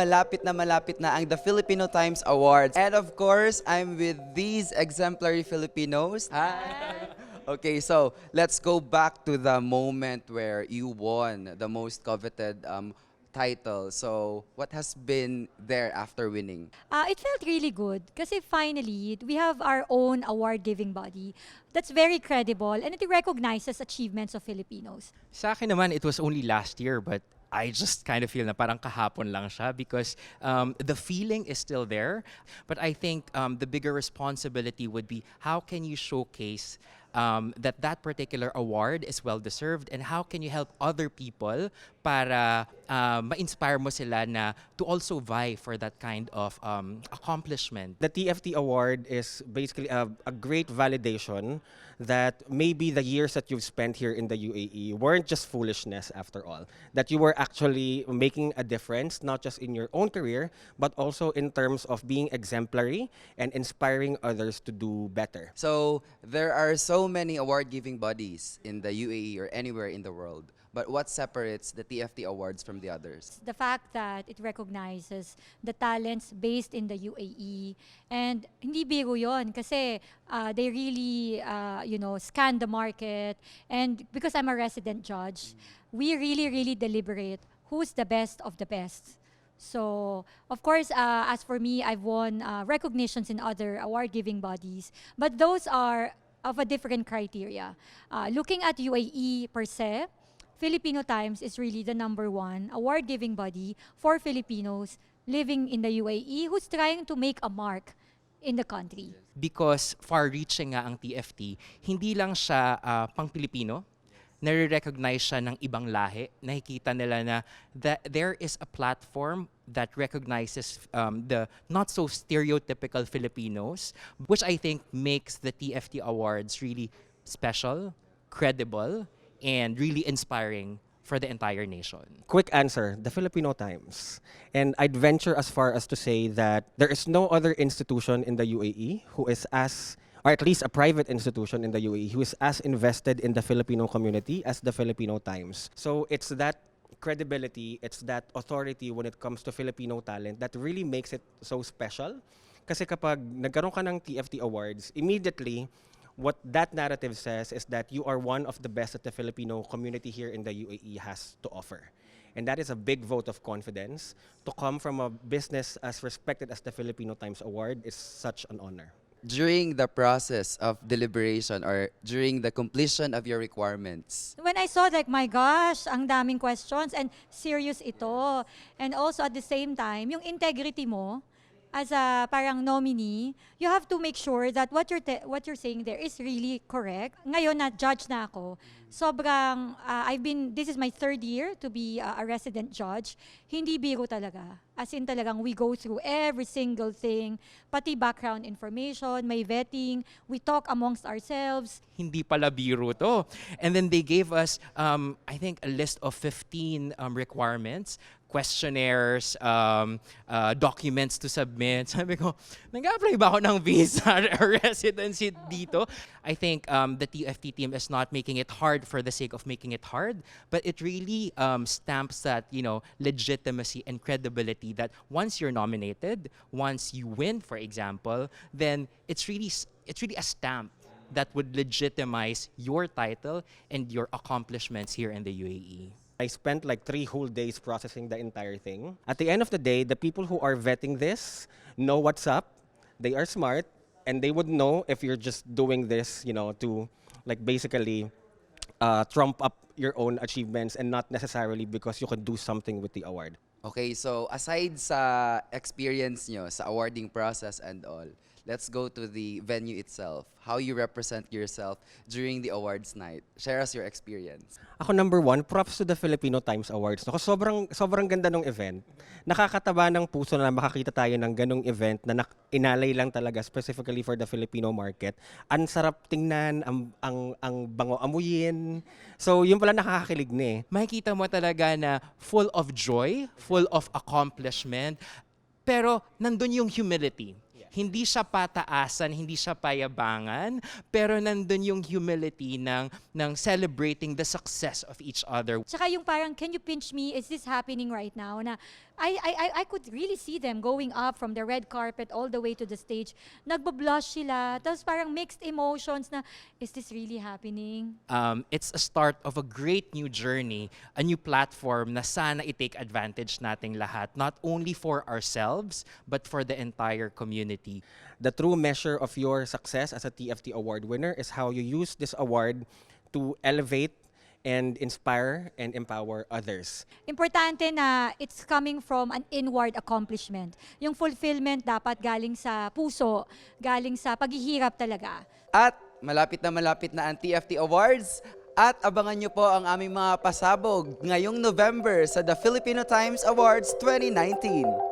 malapit na ang the Filipino Times Awards. And of course, I'm with these exemplary Filipinos. Hi! Okay, so let's go back to the moment where you won the most coveted title. So what has been there after winning? It felt really good kasi finally, we have our own award-giving body that's very credible and it recognizes achievements of Filipinos. Sa akin naman, it was only last year, but I just kind of feel na parang kahapon lang siya because the feeling is still there. But I think the bigger responsibility would be how can you showcase that particular award is well-deserved and how can you help other people para ma-inspire mo sila na to also vie for that kind of accomplishment. The TFT Award is basically a great validation that maybe the years that you've spent here in the UAE weren't just foolishness after all. That you were actually making a difference, not just in your own career, but also in terms of being exemplary and inspiring others to do better. So there are so many award-giving bodies in the UAE or anywhere in the world. But what separates the TFT Awards from the others? The fact that it recognizes the talents based in the UAE. And hindi biro yun kasi they really, scan the market. And because I'm a resident judge, we really deliberate who's the best of the best. So, of course, as for me, I've won recognitions in other award-giving bodies. But those are of a different criteria. Looking at UAE per se, Filipino Times is really the #1 award-giving body for Filipinos living in the UAE who's trying to make a mark in the country. Because far-reaching nga ang TFT, hindi lang siya pang-Pilipino, nare-recognize siya ng ibang lahi. Nakikita nila na there is a platform that recognizes the not so stereotypical Filipinos, which I think makes the TFT Awards really special, credible, and really inspiring for the entire nation. Quick answer, the Filipino Times. And I'd venture as far as to say that there is no other institution in the UAE who is as, or at least a private institution in the UAE, who is as invested in the Filipino community as the Filipino Times. So it's that credibility, it's that authority when it comes to Filipino talent that really makes it so special. Kasi kapag nagkaroon ka ng TFT Awards, immediately, what that narrative says is that you are one of the best that the Filipino community here in the UAE has to offer. And that is a big vote of confidence. To come from a business as respected as the Filipino Times Award is such an honor. During the process of deliberation or during the completion of your requirements, When I saw like, my gosh, ang daming questions and serious ito. And also at the same time, yung integrity mo, as a parang nominee, you have to make sure that what you're saying there is really correct. Ngayon na judge na ako, sobrang this is my 3rd year to be a resident judge. Hindi biro talaga. As in talagang we go through every single thing, pati background information, may vetting, we talk amongst ourselves. Hindi pala biro to. And then they gave us, I think, a list of 15 requirements, questionnaires, documents to submit. Sabi ko, nag-apply ba ako ng visa or residency dito? I think the TFT team is not making it hard for the sake of making it hard, but it really stamps that, legitimacy and credibility that once you're nominated, once you win, for example, then it's really a stamp that would legitimize your title and your accomplishments here in the UAE. I spent like 3 whole days processing the entire thing. At the end of the day, the people who are vetting this know what's up, they are smart, and they would know if you're just doing this, to like basically trump up your own achievements and not necessarily because you can do something with the award. okay, so aside sa experience nyo sa awarding process and all, let's go to the venue itself. How you represent yourself during the awards night. Share us your experience. Ako #1, props to the Filipino Times Awards. Ako, sobrang ganda ng event. Nakakataba ng puso na makakita tayo ng ganong event na inalay lang talaga specifically for the Filipino market. Ang sarap tingnan, ang bango amuyin. So, yun pala nakakakilig na eh. Makikita mo talaga na full of joy, full of accomplishment, pero nandun yung humility. Hindi siya pataasan, hindi siya payabangan, pero nandun yung humility ng celebrating the success of each other. Tsaka yung parang, can you pinch me? Is this happening right now? Na I could really see them going up from the red carpet all the way to the stage. Nagba-blush sila. Tapos parang mixed emotions na, is this really happening? It's a start of a great new journey, a new platform na sana i-take advantage nating lahat, not only for ourselves, but for the entire community. The true measure of your success as a TFT award winner is how you use this award to elevate and inspire and empower others. Importante na it's coming from an inward accomplishment. Yung fulfillment dapat galing sa puso, galing sa paghihirap talaga. At malapit na ang TFT Awards. At abangan nyo po ang aming mga pasabog ngayong November sa The Filipino Times Awards 2019.